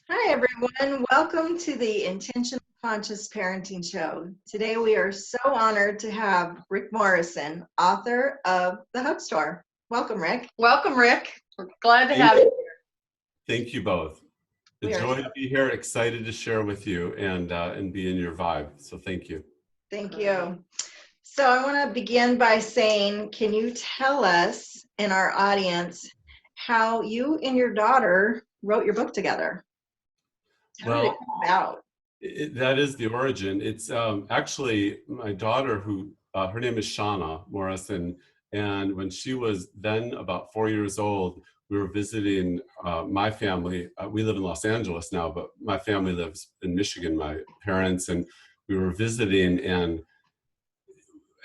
Hi, everyone. Welcome to the Intentional Conscious Parenting Show. Today, we are so honored to have Rick Morrison, author of The Hug Store. Welcome, Rick. Welcome, Rick. We're glad to have you. Thank you both. A joy to be here, excited to share with you and be in your vibe. So thank you. Thank you. So I want to begin by saying, can you tell us and our audience how you and your daughter wrote your book together? How did it come about? That is the origin. It's actually my daughter who, her name is Shauna Morrison. And when she was then about 4 years old, we were visiting my family. We live in Los Angeles now, but my family lives in Michigan, my parents, and we were visiting. And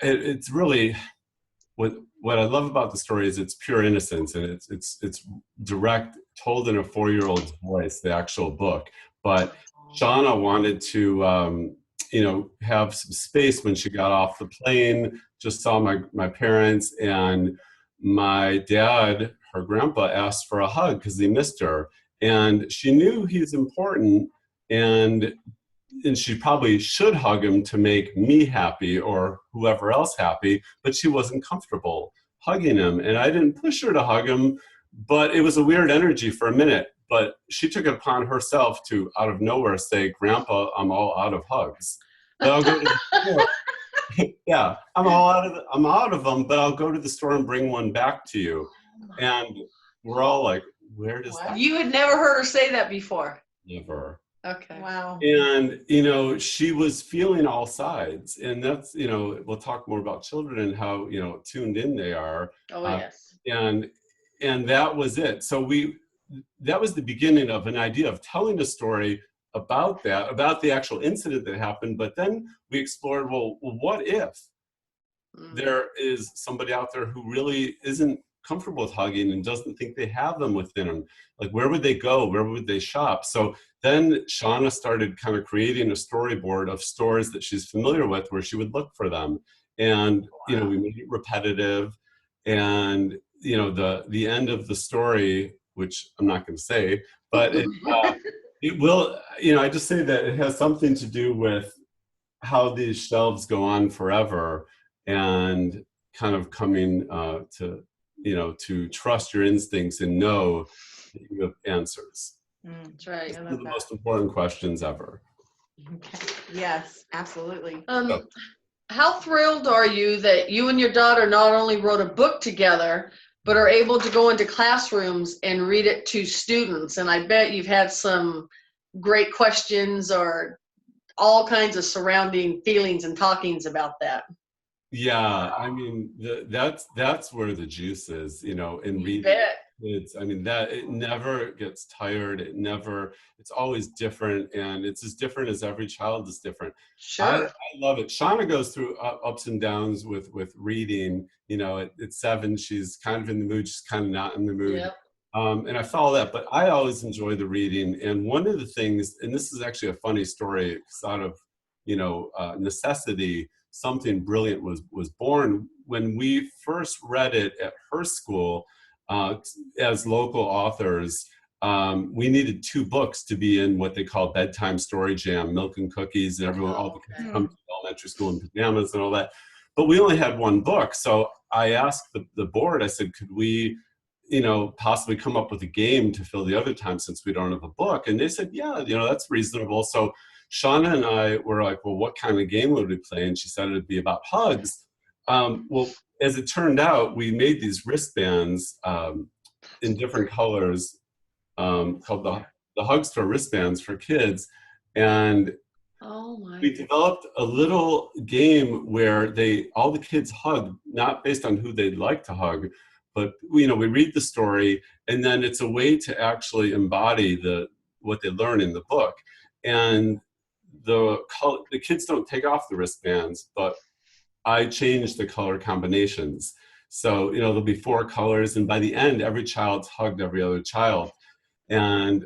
it's really, what I love about the story is it's pure innocence, and it's direct, told in a 4-year-old's voice, the actual book. But Shauna wanted to, have some space when she got off the plane, just saw my parents, and my dad, her grandpa, asked for a hug because he missed her. And she knew he's important, and she probably should hug him to make me happy or whoever else happy, but she wasn't comfortable hugging him. And I didn't push her to hug him, but it was a weird energy for a minute. But she took it upon herself to, out of nowhere, say, "Grandpa, I'm all out of hugs. But I'll go to the store." Yeah, I'm out of them, but I'll go to the store and bring one back to you. And we're all like, where does that? You had never heard her say that before. Never. Okay. Wow. And, she was feeling all sides. And that's, we'll talk more about children and how, tuned in they are. Oh, yes. And that was it. So that was the beginning of an idea of telling a story about the actual incident that happened. But then we explored, well, what if there is somebody out there who really isn't comfortable with hugging and doesn't think they have them within them? Like, where would they go? Where would they shop? So then Shauna started kind of creating a storyboard of stores that she's familiar with where she would look for them. And, we made it repetitive. And, the end of the story, which I'm not going to say, but it will, I just say that it has something to do with how these shelves go on forever and kind of coming to trust your instincts and know that you have answers. That's right. These are the most important questions ever. Okay. Yes, absolutely. How thrilled are you that you and your daughter not only wrote a book together, but are able to go into classrooms and read it to students? And I bet you've had some great questions or all kinds of surrounding feelings and talkings about that. Yeah, I mean, that's where the juice is, in reading kids. I mean, that it never gets tired. It's always different, and it's as different as every child is different. Sure. I love it. Shauna goes through ups and downs with reading. At 7, she's kind of in the mood, she's kind of not in the mood. Yep. And I follow that, but I always enjoy the reading. And one of the things, and this is actually a funny story, it's out of, necessity, something brilliant was born. When we first read it at her school, as local authors, we needed 2 books to be in what they call bedtime story jam, Milk and Cookies, and all the kids come to elementary school in pajamas and all that. But we only had 1 book. So I asked the board, I said, could we, possibly come up with a game to fill the other time since we don't have a book? And they said, yeah, that's reasonable. So Shauna and I were like, well, what kind of game would we play? And she said it'd be about hugs. Well, as it turned out, we made these wristbands in different colors called the Hug Store wristbands for kids. And we developed a little game where all the kids hug, not based on who they'd like to hug, but we read the story, and then it's a way to actually embody what they learn in the book. And the kids don't take off the wristbands, but I changed the color combinations. So, there'll be 4 colors, and by the end, every child's hugged every other child. And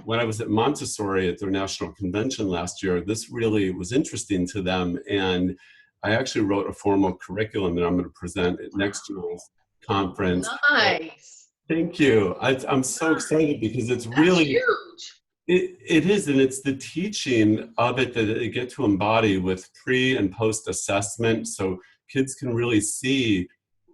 when I was at Montessori at their national convention last year, this really was interesting to them. And I actually wrote a formal curriculum that I'm going to present at next year's conference. Nice. Thank you. I'm so excited because it's really huge. It is, and it's the teaching of it that they get to embody with pre and post assessment, so kids can really see,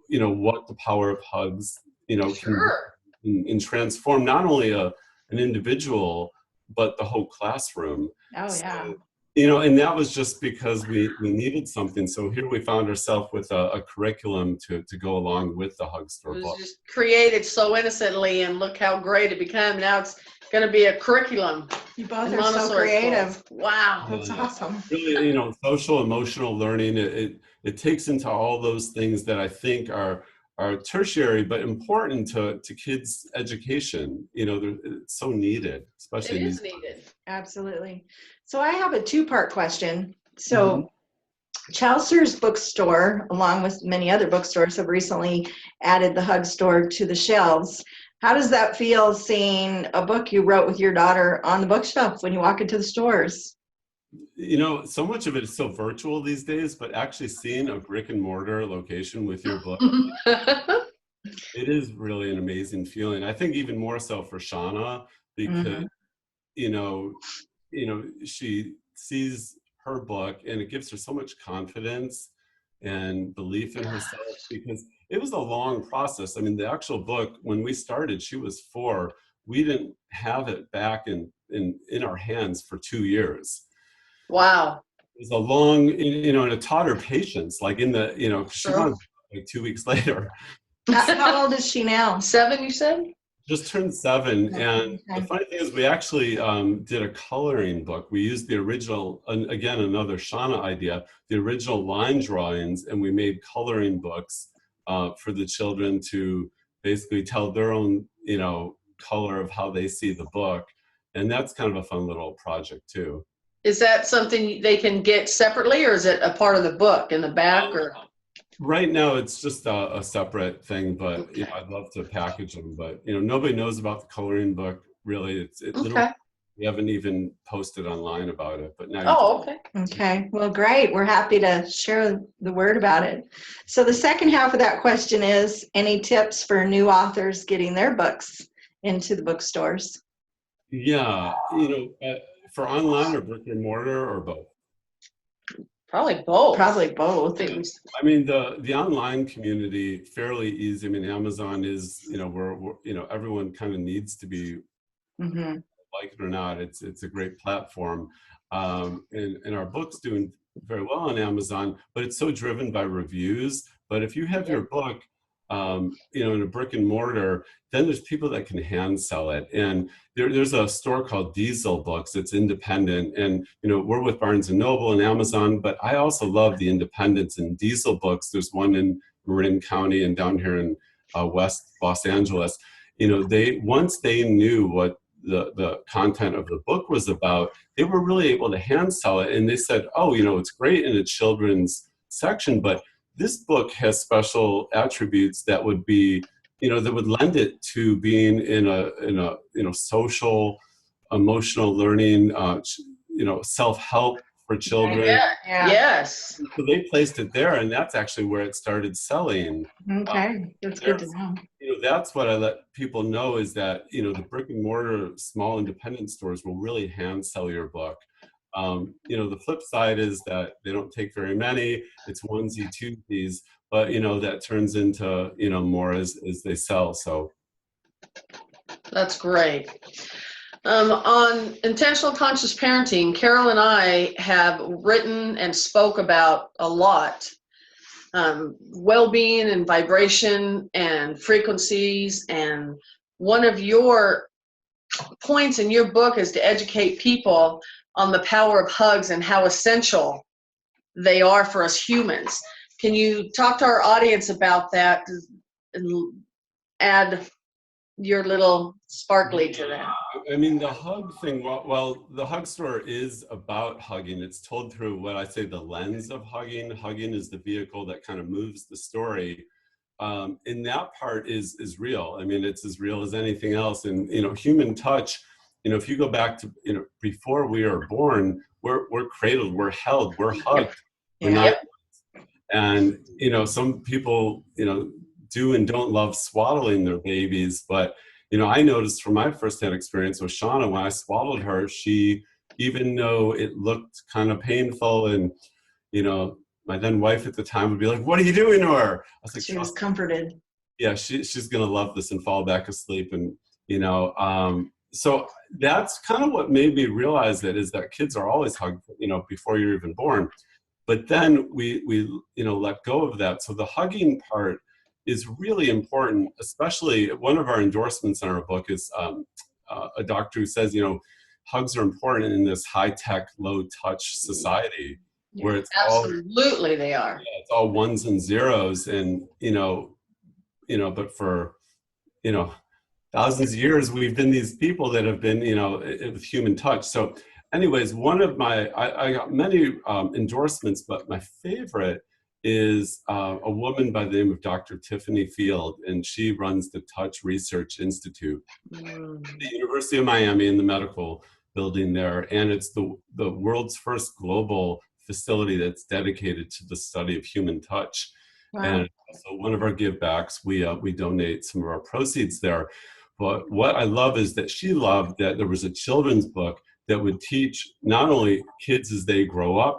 what the power of hugs, can do Sure. and transform not only an individual, but the whole classroom. Oh, So, yeah. and that was just because we needed something. So here we found ourselves with a curriculum to go along with the Hug It Store was book. just created so innocently, and look how great it became. Now it's going to be a curriculum. You both in are so Montessori creative. schools. Wow. That's Yeah. awesome. Really, social emotional learning, it takes into all those things that I think are tertiary but important to kids' education. It's so needed, It especially in is these needed. Absolutely. So I have a two-part question. Mhm. So Chaucer's bookstore, along with many other bookstores, have recently added the Hug Store to the shelves. How does that feel, seeing a book you wrote with your daughter on the bookshelf when you walk into the stores? So much of it is so virtual these days, but actually seeing a brick and mortar location with your book, it is really an amazing feeling. I think even more so for Shauna, because Mhm. you know, she sees her book and it gives her so much confidence and belief in herself, because it was a long process. I mean, the actual book, when we started, she was 4. We didn't have it back in our hands for 2 years. Wow. It was a long, and it taught her patience, like 'cause she Sure. wanted like 2 weeks later. How old is she now? 7, you said? Just turned 7, and the Okay. funny thing is, we actually did a coloring book. We used the original, again, another Shauna idea, the original line drawings, and we made coloring books for the children to basically tell their own, color of how they see the book, and that's kind of a fun little project too. Is that something they can get separately, or is it a part of the book in the back? Or Right now, it's just a separate thing, but okay. I'd love to package them. But nobody knows about the coloring book really. It literally, Okay. we haven't even posted online about it. But now you can. Oh, okay. Okay, well, great. We're happy to share the word about it. So the second half of that question is, any tips for new authors getting their books into the bookstores? Yeah, for online or brick and mortar or both. Probably both. Probably both. Things. I mean, the online community, fairly easy. I mean, Amazon is, where everyone kind of needs to be, Mhm. like it or not. It's a great platform, and our book's doing very well on Amazon, but it's so driven by reviews. But if you have your book, in a brick and mortar, then there's people that can hand sell it. And there's a store called Diesel Books. It's independent, and we're with Barnes and Noble and Amazon. But I also love the independents and Diesel Books. There's one in Marin County and down here in West Los Angeles. They once they knew what the content of the book was about, they were really able to hand sell it. And they said, oh, it's great in a children's section, but this book has special attributes that would be, that would lend it to being in a social, emotional learning, self-help for children. Yeah. Yes. So they placed it there, and that's actually where it started selling. Okay, that's good to know. That's what I let people know, is that the brick and mortar small independent stores will really hand sell your book. The flip side is that they don't take very many. It's onesie twosies, but that turns into more as they sell. So That's great. On intentional conscious parenting, Carol and I have written and spoke about a lot. Well-being and vibration and frequencies, and one of your points in your book is to educate people on the power of hugs and how essential they are for us humans. Can you talk to our audience about that and add your little sparkly to that? I mean, the hug thing, well, the Hug Store is about hugging. It's told through what I say the lens of hugging. Hugging is the vehicle that kind of moves the story. And that part is real. I mean, it's as real as anything else. And, human touch, if you go back to, before we are born, we're cradled, we're held, we're hugged. We're Yeah. not. And, some people, do and don't love swaddling their babies, but I noticed from my firsthand experience with Shauna, when I swallowed her, she, even though it looked kind of painful, and my then wife at the time would be like, "What are you doing to her?" I was like, She was "Trust me." comforted. Yeah, she's gonna love this and fall back asleep, and so that's kind of what made me realize that, is that kids are always hugged, before you're even born. But then we let go of that. So the hugging part is really important. Especially, one of our endorsements in our book is a doctor who says, hugs are important in this high-tech, low-touch society, where it's Absolutely, they are. it's all ones and zeros, and but for thousands of years, we've been these people that have been, with human touch. So anyways, one of my, I got many endorsements, but my favorite is a woman by the name of Dr. Tiffany Field, and she runs the Touch Research Institute at the University of Miami, in the medical building there. And it's the world's first global facility that's dedicated to the study of human touch. Wow. And so one of our give backs, we donate some of our proceeds there. But what I love is that she loved that there was a children's book that would teach not only kids as they grow up,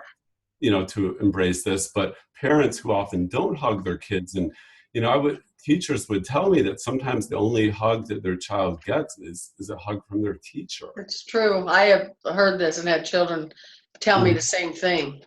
to embrace this, but parents who often don't hug their kids. And, teachers would tell me that sometimes the only hug that their child gets is a hug from their teacher. It's true. I have heard this and had children tell me the same thing.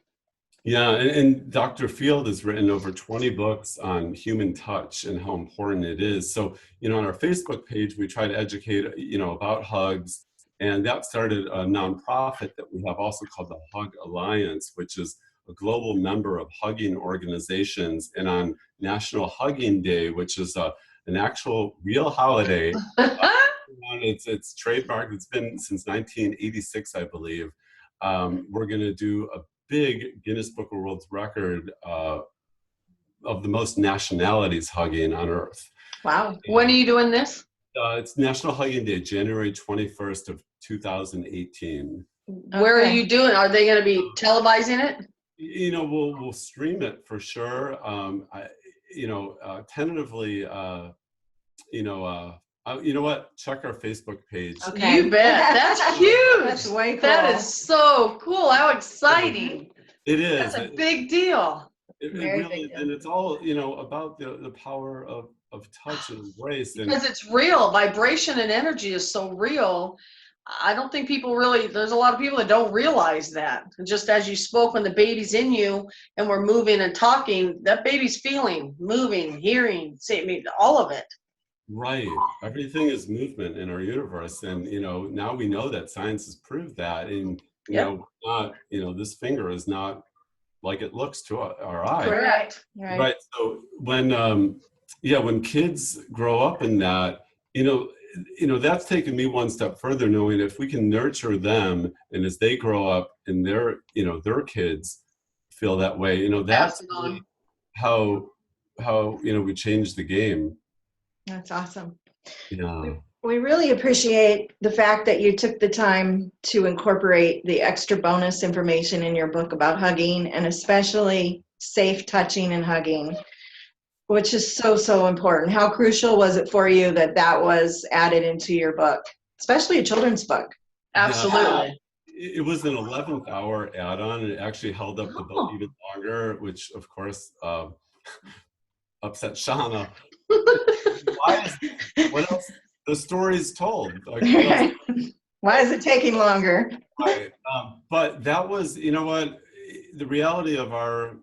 Yeah, and Dr. Field has written over 20 books on human touch and how important it is. So, on our Facebook page, we try to educate, about hugs. And that started a nonprofit that we have also called the Hug Alliance, which is a global member of hugging organizations. And on National Hugging Day, which is an actual real holiday, it's trademarked. It's been since 1986, I believe. We're going to do a big Guinness Book of World Record of the most nationalities hugging on Earth. Wow. When are you doing this? It's National Hugging Day, January 21st of 2018. Where are you doing? Are they going to be televising it? We'll stream it for sure. Tentatively, you know what? Check our Facebook page. Okay. You bet. That's huge. That's way cool. That is so cool. How exciting. It is. That's a big deal. It Very really, big deal. and it's all, about the power of touch and embrace. And Because it's real. Vibration and energy is so real. I don't think people really, there's a lot of people that don't realize that. And just as you spoke, when the baby's in you and we're moving and talking, that baby's feeling, moving, hearing, all of it. Right. Everything is movement in our universe. And, now we know that science has proved that. And, this finger is not like it looks to our eye. Correct. Right. So when kids grow up in that, that's taken me one step further, knowing if we can nurture them, and as they grow up and their kids feel that way, that's really how we change the game. That's awesome. Yeah. We really appreciate the fact that you took the time to incorporate the extra bonus information in your book about hugging, and especially safe touching and hugging, which is so, so important. How crucial was it for you that was added into your book, especially a children's book? Absolutely. It was an 11th hour add-on, and it actually held up the book even longer, which of course upset Shauna. What else? The story's told. Why is it taking longer? Right. But that was, the reality of our,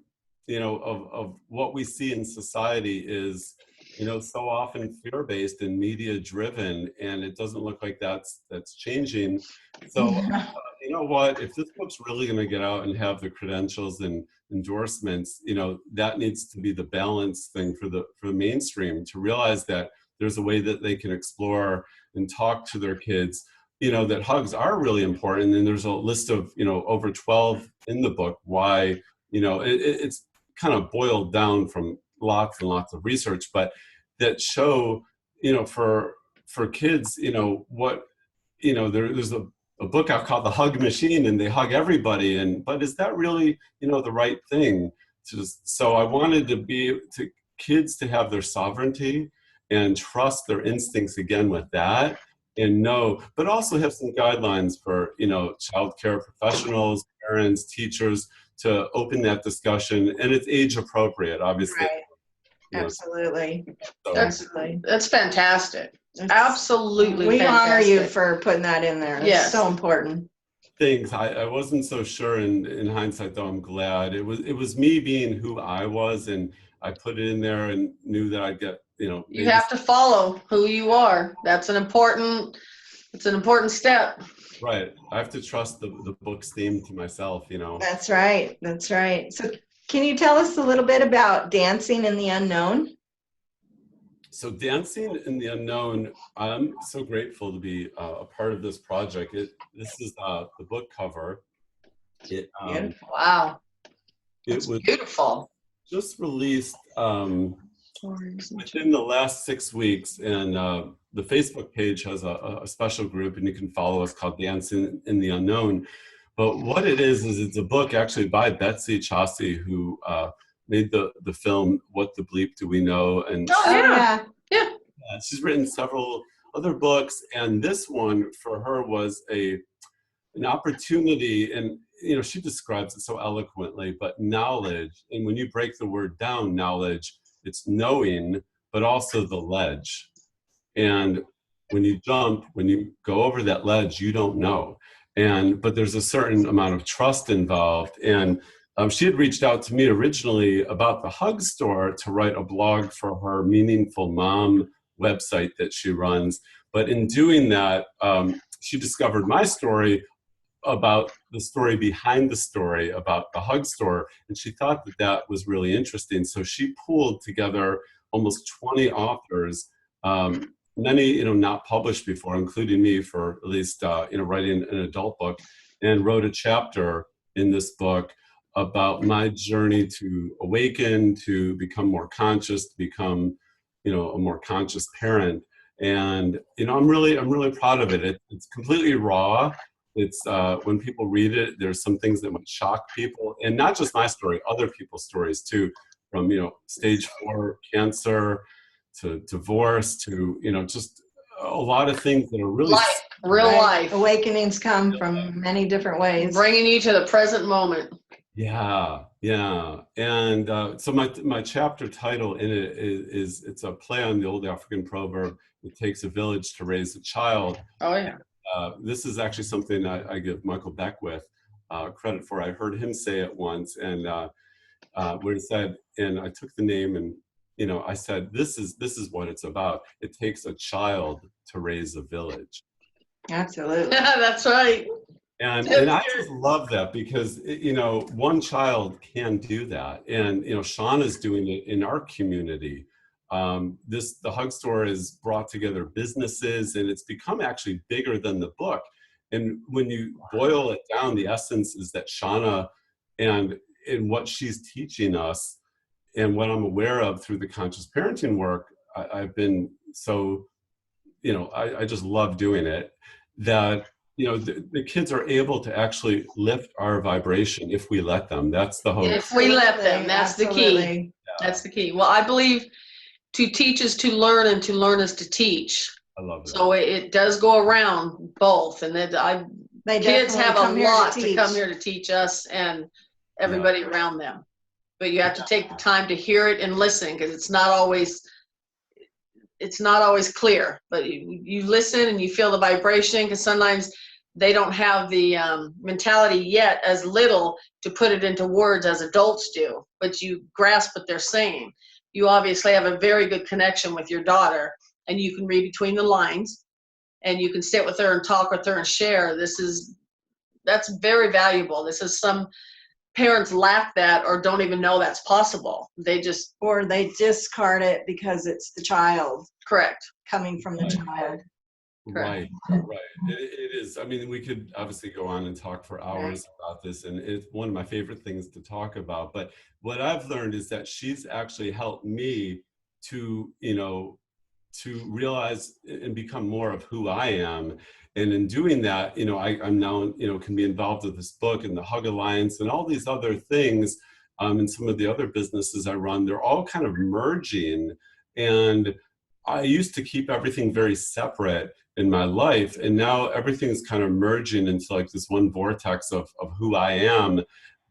of what we see in society is, so often fear-based and media-driven, and it doesn't look like that's changing. So, you know what? If this book's really going to get out and have the credentials and endorsements, that needs to be the balance thing for the mainstream, to realize that there's a way that they can explore and talk to their kids, that hugs are really important. And there's a list of, over 12 in the book, why, it's kind of boiled down from lots and lots of research, but that show, for kids, what, there's a book out called The Hug Machine, and they hug everybody. But is that really, the right thing? So I wanted kids to have their sovereignty and trust their instincts again with that, and know, but also have some guidelines for, you know, childcare professionals, parents, teachers, to open that discussion, and it's age appropriate, obviously. Right. You know, Absolutely. so Absolutely. That's fantastic. It's- Absolutely We fantastic. honor you for putting that in there. It's Yes. so important. things. I wasn't so sure in hindsight, though I'm glad. It was me being who I was, and I put it in there and knew that I'd get, you know, You have to follow who you are. That's an important step. right. I have to trust the book's theme to myself, you know. That's right. That's right. So can you tell us a little bit about Dancing in the Unknown? So Dancing in the Unknown, I'm so grateful to be a part of this project. This is the book cover. It Beautiful. Wow. it That's was beautiful. just released within the last 6 weeks, and the Facebook page has a special group, and you can follow us, called Dancing in the Unknown. But what it is it's a book actually by Betsy Chaucy, who made the film What the Bleep Do We Know? And Oh, yeah. Yeah. she's written several other books, and this one for her was an opportunity, and you know, she describes it so eloquently, but knowledge, and when you break the word down, knowledge, it's knowing, but also the ledge. And when you jump, when you go over that ledge, you don't know. But there's a certain amount of trust involved. And she had reached out to me originally about the Hug Store to write a blog for her Meaningful Mom website that she runs. But in doing that, she discovered my story about the story behind the story about the Hug Store, and she thought that that was really interesting. So she pulled together almost 20 authors, many, you know, not published before, including me, for at least you know, writing an adult book, and wrote a chapter in this book about my journey to awaken, to become more conscious, to become, you know, a more conscious parent. And you know, I'm really proud of it. It's completely raw. It's when people read it, there's some things that might shock people, and not just my story, other people's stories too, from, you know, stage 4 cancer to divorce to, you know, just a lot of things that are really Life, real Right. life. Awakenings come from many different ways. Bringing you to the present moment. Yeah. And so my chapter title in it is it's a play on the old African proverb, "It takes a village to raise a child." Oh, yeah. This is actually something I give Michael Beckwith credit for. I heard him say it once, and where he said, and I took the name, and you know, I said, this is what it's about. It takes a child to raise a village. Absolutely. Yeah, that's right. And I just love that, because you know, one child can do that, and you know, Shauna's doing it in our community. The Hug Store has brought together businesses, and it's become actually bigger than the book. And when you boil it down, the essence is that Shauna and what she's teaching us, and what I'm aware of through the conscious parenting work, I've been so, you know, I just love doing it, that you know, the kids are able to actually lift our vibration if we let them. That's the hope. If we let them, that's the key. Absolutely. That's the key. Well, I believe to teach is to learn, and to learn is to teach. I love that. So it does go around both, and that They kids definitely have a come here lot to teach. come here to teach us and everybody around them. But you have to take the time to hear it and listen, because it's not always clear. But you listen and you feel the vibration, because sometimes they don't have the mentality yet as little to put it into words as adults do, but you grasp what they're saying. You obviously have a very good connection with your daughter, and you can read between the lines, and you can sit with her and talk with her and share. That's very valuable. This is some parents lack that, or don't even know that's possible. Or they discard it because it's the child, Correct. coming from the child. Right. It is. I mean, we could obviously go on and talk for hours about this, and it's one of my favorite things to talk about. But what I've learned is that she's actually helped me to, you know, to realize and become more of who I am. And in doing that, you know, I'm now, you know, can be involved with this book and the Hug Alliance and all these other things, and some of the other businesses I run. They're all kind of merging, and I used to keep everything very separate in my life, and now everything's kind of merging into like this one vortex of who I am.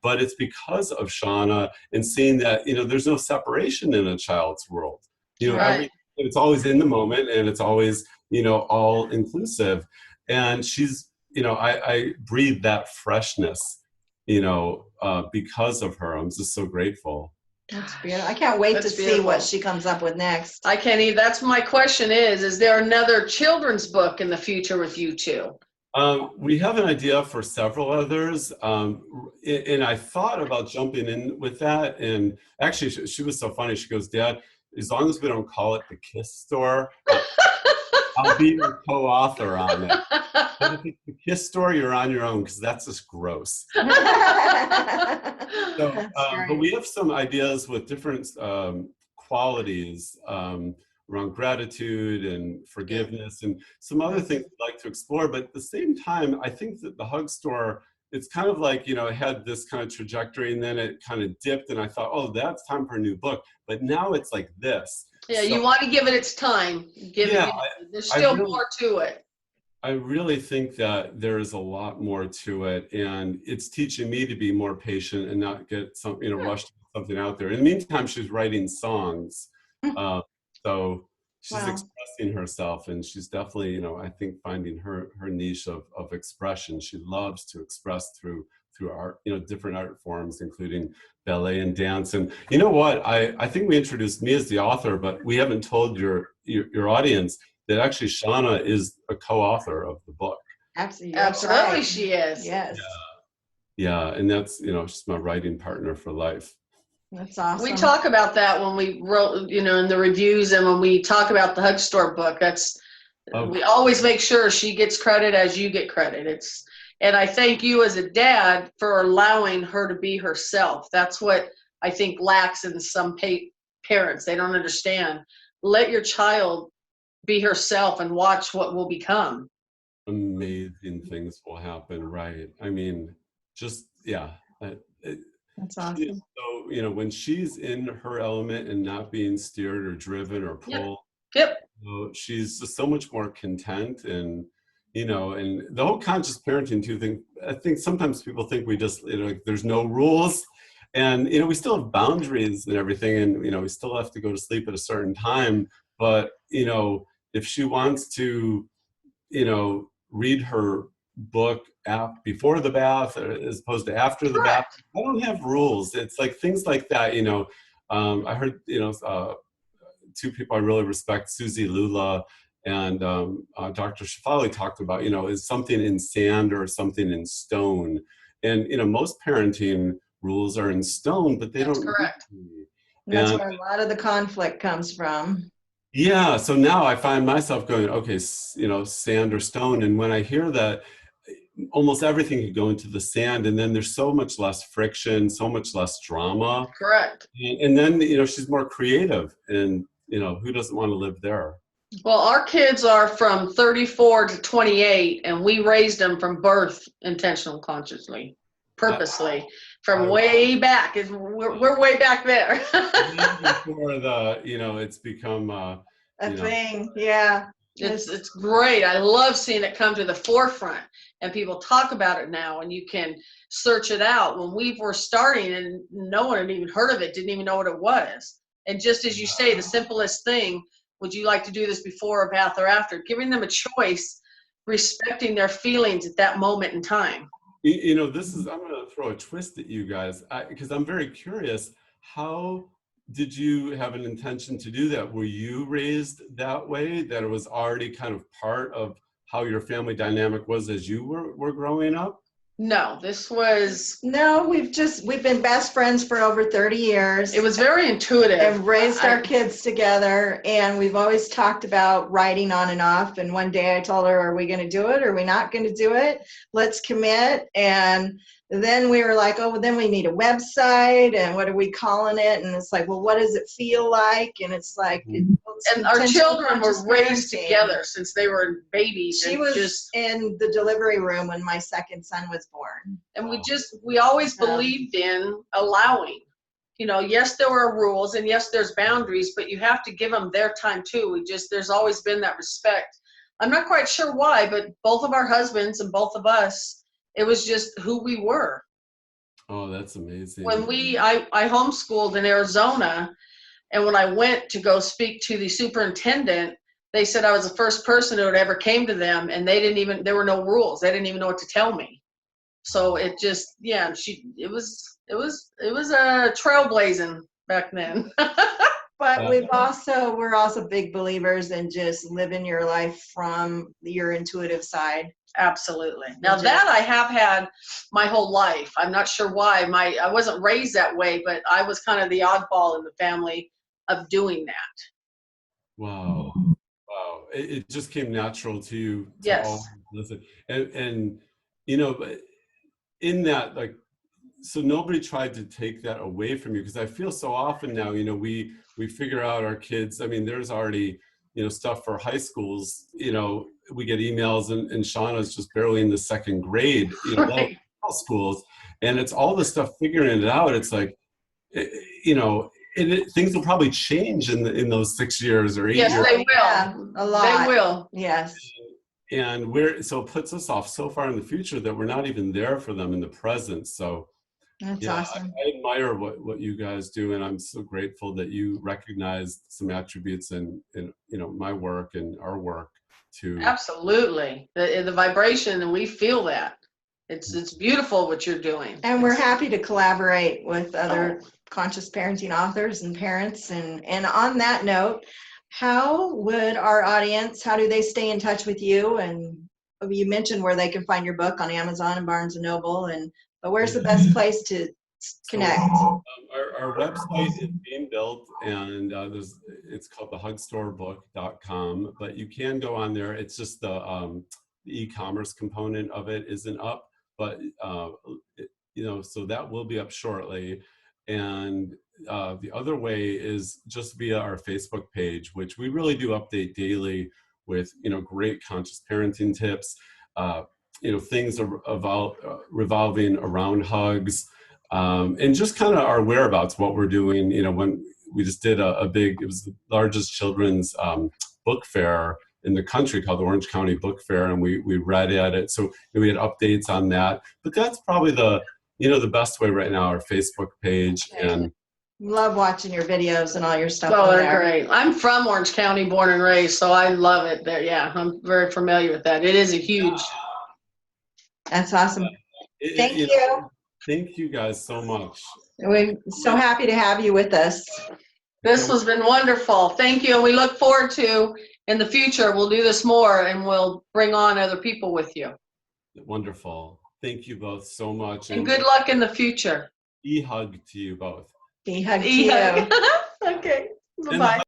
But it's because of Shauna and seeing that, you know, there's no separation in a child's world. You know, Right. it's always in the moment, and it's always, you know, all inclusive. And she's, you know, I breathe that freshness, you know, because of her. I'm just so grateful. That's beautiful. I can't wait to That's see beautiful. what she comes up with next. I can't even, that's my question is there another children's book in the future with you two? We have an idea for several others, and I thought about jumping in with that. And actually, she was so funny. She goes, "Dad, as long as we don't call it the Kiss Store, I'll be your co-author on it. But if it's the Kiss Store, you're on your own because that's just gross." So, but we have some ideas with different qualities around gratitude and forgiveness and some other things we'd like to explore. But at the same time, I think that the Hug Store, it's kind of like, you know, it had this kind of trajectory and then it kind of dipped and I thought, oh, that's time for a new book. But now it's like this. Yeah, So, you want to give it its time. There's still more to it. I really think that there is a lot more to it, and it's teaching me to be more patient and not get some, you know, rushed something out there. In the meantime, she's writing songs, so she's expressing herself, and she's definitely, you know, I think finding her niche of expression. She loves to express through art, you know, different art forms, including ballet and dance. And you know what? I think we introduced me as the author, but we haven't told your audience that actually Shauna is a co-author of the book. Absolutely, Absolutely, she is. Yes. Yeah, and that's, you know, she's my writing partner for life. That's awesome. We talk about that when we wrote, you know, in the reviews and when we talk about the Hug Store book. We always make sure she gets credit as you get credit. And I thank you as a dad for allowing her to be herself. That's what I think lacks in some parents. They don't understand. Let your child be herself and watch what will become. Amazing things will happen, right? I mean, just, yeah. That's awesome. So, you know, when she's in her element and not being steered or driven or pulled, Yep. you know, she's just so much more content. And, you know, and the whole conscious parenting too thing, I think sometimes people think we just, you know, like there's no rules. And, you know, we still have boundaries and everything. And, you know, we still have to go to sleep at a certain time. But, you know, if she wants to, you know, read her book before the bath as opposed to after the bath, I don't have rules. It's like things like that, you know. I heard, you know, two people I really respect, Susie Lula and Dr. Shafali, talked about, you know, is something in sand or something in stone. And, you know, most parenting rules are in stone, but they don't. Correct. And that's where a lot of the conflict comes from. Yeah, so now I find myself going, okay, you know, sand or stone. And when I hear that, almost everything could go into the sand, and then there's so much less friction, so much less drama. Correct. And then, you know, she's more creative, and, you know, who doesn't want to live there? Well, our kids are from 34 to 28, and we raised them from birth intentional, consciously, purposely, from way back. We're way back there. Before the, you know, it's become a thing. Yeah. It's great. I love seeing it come to the forefront, and people talk about it now, and you can search it out. When we were starting and no one had even heard of it, didn't even know what it was. And just as you say, the simplest thing, would you like to do this before a bath or after? Giving them a choice, respecting their feelings at that moment in time. You know, this is, I'm going to throw a twist at you guys, because I'm very curious. How did you have an intention to do that? Were you raised that way, that it was already kind of part of how your family dynamic was as you were growing up? No, this was... No, we've been best friends for over 30 years. It was very intuitive. And raised our kids together, and we've always talked about writing on and off. And one day I told her, are we going to do it? Or are we not going to do it? Let's commit. And then we were like, oh, well, then we need a website, and what are we calling it? And it's like, well, what does it feel like? And it's like, and our children were raised together since they were babies. She was just in the delivery room when my second son was born. And we always believed in allowing. you know, yes, there are rules and yes, there's boundaries, but you have to give them their time too. There's always been that respect. I'm not quite sure why, but both of our husbands and both of us, it was just who we were. Oh, that's amazing. When I homeschooled in Arizona, and when I went to go speak to the superintendent, they said I was the first person who had ever came to them, and there were no rules. They didn't even know what to tell me. So it just, yeah, it was a trailblazing back then. But we're also big believers in just living your life from your intuitive side. Absolutely. Now that I have had my whole life. I'm not sure why. I wasn't raised that way, but I was kind of the oddball in the family of doing that. Wow. Wow. It just came natural to you to Yes. always listen. And you know, in that, like, so nobody tried to take that away from you, because I feel so often now, you know, we figure out our kids. I mean, there's already, you know, stuff for high schools. You know, we get emails, and Shauna's just barely in the second grade, you know, Right. all schools, and it's all the stuff figuring it out. It's like, you know, things will probably change in those 6 years or 8 years. Yes, they will. Yeah, a lot. They will. Yes. And so it puts us off so far in the future that we're not even there for them in the present. So That's yeah, awesome. I admire what you guys do, and I'm so grateful that you recognize some attributes in you know, my work and our work too. Absolutely. The vibration, and we feel that. It's beautiful what you're doing. And we're happy to collaborate with other conscious parenting authors and parents. And on that note, how would our audience, how do they stay in touch with you? And you mentioned where they can find your book on Amazon and Barnes & Noble, but where's the best place to connect? So, our website is being built, and it's called thehugstorebook.com, but you can go on there. It's just the e-commerce component of it isn't up, but you know, so that will be up shortly. And the other way is just via our Facebook page, which we really do update daily with, you know, great conscious parenting tips, you know, things revolving around hugs, and just kind of our whereabouts, what we're doing. You know, when we just did it was the largest children's book fair in the country called the Orange County Book Fair, and we read at it. So we had updates on that. But that's probably the best way right now, our Facebook page. And love watching your videos and all your stuff. Oh, they're great. I'm from Orange County, born and raised, so I love it there. Yeah, I'm very familiar with that. It is a huge. That's awesome. Thank you. Thank you guys so much. We're so happy to have you with us. This has been wonderful. Thank you. And we look forward to, in the future, we'll do this more, and we'll bring on other people with you. Wonderful. Thank you both so much. And good luck in the future. E-hug to you both. E-hug to you. Okay. Bye-bye.